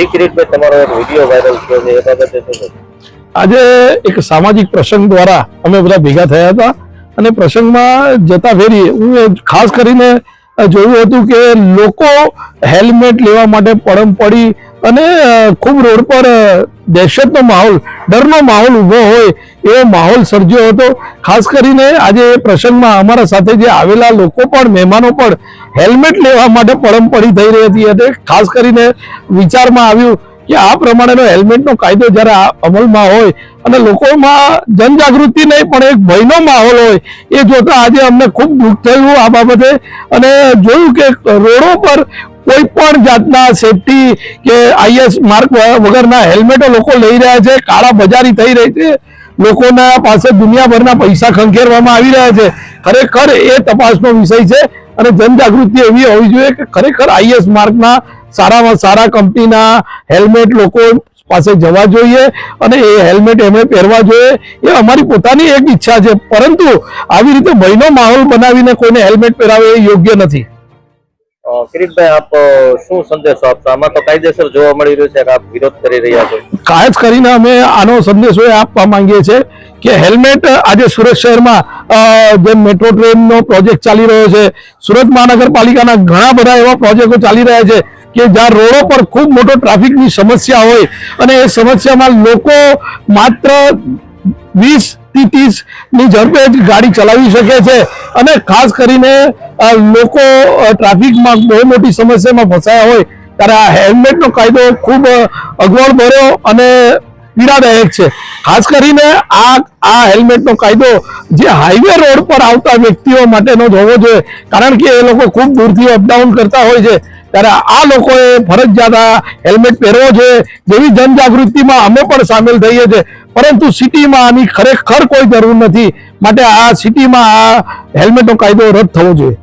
કિરીટભાઈ, તમારો એક video viral થયો છે, એ બાબતે શું છે? આજે એક સામાજિક પ્રસંગ દ્વારા અમે બધા ભેગા થયા હતા અને પ્રસંગમાં જતા ફેરી હું ખાસ કરીને જોયું હતું કે લોકો હેલ્મેટ લેવા માટે પડમ પડી અને ખૂબ રોડ પર દહેશતનો માહોલ, ડરનો માહોલ ઊભો હોય એવો માહોલ સર્જ્યો હતો. ખાસ કરીને આજે એ પ્રસંગમાં અમારા સાથે જે આવેલા લોકો પણ, મહેમાનો પણ હેલ્મેટ લેવા માટે પડમ પડી થઈ રહી હતી. એટલે ખાસ કરીને વિચારમાં આવ્યું કે આ પ્રમાણેનો હેલ્મેટનો કાયદો જ્યારે અમલમાં હોય અને લોકોમાં જનજાગૃતિ નહીં પણ એક ભયનો માહોલ હોય, એ જોતા આજે અમને ખૂબ દુઃખ થયું આ બાબતે. અને જોયું કે રોડો પર કોઈ પણ જાતના સેફટી કે IS માર્ક વગરના હેલ્મેટો લોકો લઈ રહ્યા છે. કાળા બજારી થઈ રહી છે, લોકોના પાસે દુનિયાભરના પૈસા ખંખેરવામાં આવી રહ્યા છે. ખરેખર એ તપાસનો વિષય છે અને જનજાગૃતિ એવી હોવી જોઈએ કે ખરેખર IS માર્કના સારામાં સારા કંપનીના હેલ્મેટ લોકો પાસે જવા જોઈએ અને એ હેલ્મેટ એમણે પહેરવા જોઈએ. એ અમારી પોતાની એક ઈચ્છા છે, પરંતુ આવી રીતે ભયનો માહોલ બનાવીને કોઈને હેલ્મેટ પહેરાવે એ યોગ્ય નથી. કિરીટભાઈ, આપ શું સંદેશો આપશો? આમાં તો કાયદેસર જોવા મળી રહ્યું છે કે આપ વિરોધ કરી રહ્યા છો. ખાસ કરીને અમે આનો સંદેશો એ આપવા માંગીએ છીએ કે હેલ્મેટ આજે સુરત શહેરમાં જે મેટ્રો ટ્રેનનો પ્રોજેક્ટ ચાલી રહ્યો છે, સુરત મહાનગરપાલિકાના ઘણા બધા એવા પ્રોજેક્ટો ચાલી રહ્યા છે કે જ્યાં રોડો પર ખૂબ મોટો ટ્રાફિકની સમસ્યા હોય અને એ સમસ્યામાં લોકો માત્ર 20 થી 30 ની ઝડપે જ ગાડી ચલાવી શકે છે અને ખાસ કરીને લોકો ટ્રાફિકમાં બહુ મોટી સમસ્યામાં ફસાયા હોય ત્યારે આ હેલ્મેટનો કાયદો ખૂબ અગવડ ભર્યો અને પીડાદાયક છે. ખાસ કરીને આ હેલ્મેટનો કાયદો જે હાઈવે રોડ પર આવતા વ્યક્તિઓ માટેનો જ હોવો જોઈએ, કારણ કે એ લોકો ખૂબ દૂરથી અપડાઉન કરતા હોય છે. ત્યારે આ લોકોએ ફરજિયાત હેલ્મેટ પહેરવો જોઈએ. જેવી જનજાગૃતિમાં અમે પણ સામેલ થઈએ છીએ, પરંતુ સિટીમાં આની ખરેખર કોઈ જરૂર નથી. માટે આ સિટીમાં આ હેલ્મેટનો કાયદો રદ થવો જોઈએ.